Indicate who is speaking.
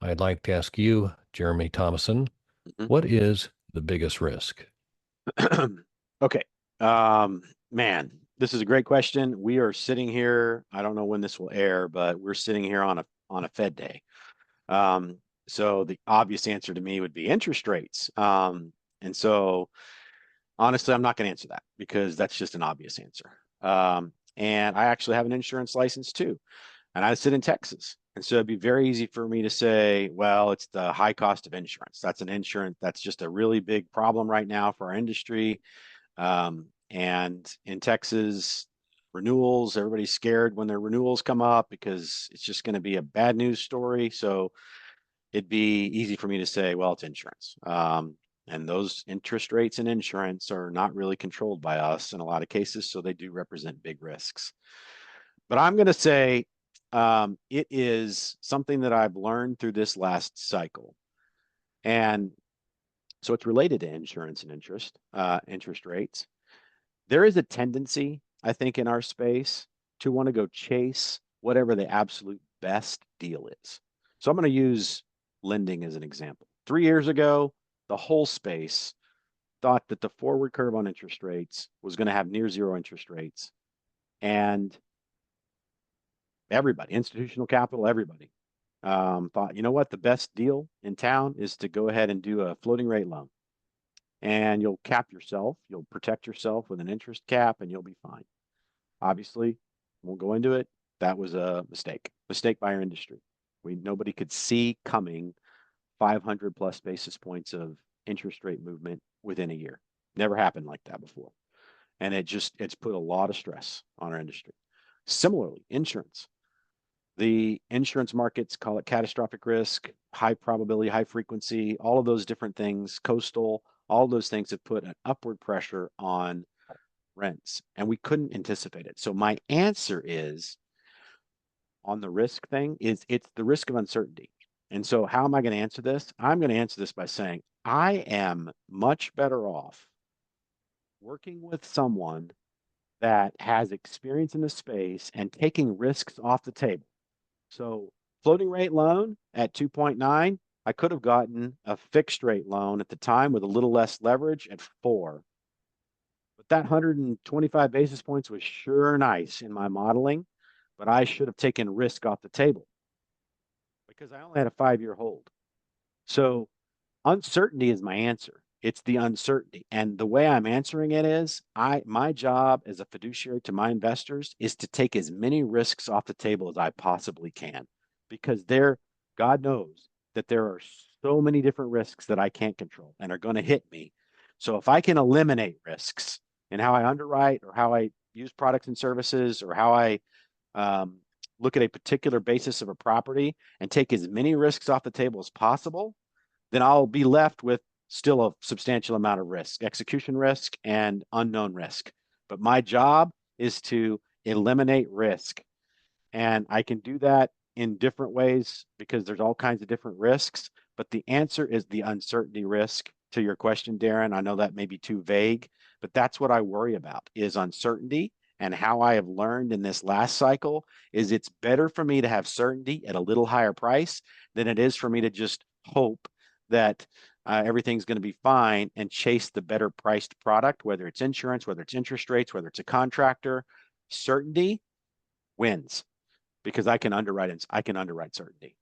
Speaker 1: I'd like to ask you, Jeremy Thomason,
Speaker 2: Mhm.
Speaker 1: what is the biggest risk?
Speaker 2: Okay. Man, this is a great question. We are sitting here. I don't know when this will air, but we're sitting here on a Fed day. Um, so the obvious answer to me would be interest rates. And so honestly, I'm not going to answer that because that's just an obvious answer. And I actually have an insurance license too, and I sit in Texas. And so it'd be very easy for me to say, well, it's the high cost of insurance. That's an insurance. That's just a really big problem right now for our industry. And in Texas, renewals, everybody's scared when their renewals come up because it's just going to be a bad news story. So it'd be easy for me to say, well, it's insurance. And those interest rates in insurance are not really controlled by us in a lot of cases. So they do represent big risks. But I'm going to say it is something that I've learned through this last cycle. And so it's related to insurance and interest rates. There is a tendency, I think, in our space to want to go chase whatever the absolute best deal is. So I'm going to use lending as an example. 3 years ago, the whole space thought that the forward curve on interest rates was going to have near zero interest rates. And everybody, institutional capital, everybody thought, you know what, the best deal in town is to go ahead and do a floating rate loan. And you'll cap yourself, you'll protect yourself with an interest cap, and you'll be fine. Obviously, won't go into it. That was a mistake by our industry. Nobody could see coming 500 plus basis points of interest rate movement within a year. Never happened like that before. And it's put a lot of stress on our industry. Similarly, insurance. The insurance markets call it catastrophic risk, high probability, high frequency, all of those different things, coastal, all those things have put an upward pressure on rents, and we couldn't anticipate it. So my answer is on the risk thing is it's the risk of uncertainty. And so how am I going to answer this? I'm going to answer this by saying I am much better off working with someone that has experience in the space and taking risks off the table. So floating rate loan at 2.9, I could have gotten a fixed rate loan at the time with a little less leverage at 4. But that 125 basis points was sure nice in my modeling, but I should have taken risk off the table because I only had a 5-year hold. So uncertainty is my answer. It's the uncertainty. And the way I'm answering it is my job as a fiduciary to my investors is to take as many risks off the table as I possibly can because God knows that there are so many different risks that I can't control and are going to hit me. So if I can eliminate risks in how I underwrite or how I use products and services or how I um, look at a particular basis of a property and take as many risks off the table as possible, then I'll be left with still a substantial amount of risk, execution risk and unknown risk. But my job is to eliminate risk. And I can do that in different ways because there's all kinds of different risks. But the answer is the uncertainty risk to your question, Darren. I know that may be too vague, but that's what I worry about is uncertainty. And how I have learned in this last cycle is it's better for me to have certainty at a little higher price than it is for me to just hope that everything's going to be fine and chase the better priced product, whether it's insurance, whether it's interest rates, whether it's a contractor. Certainty wins because I can underwrite certainty.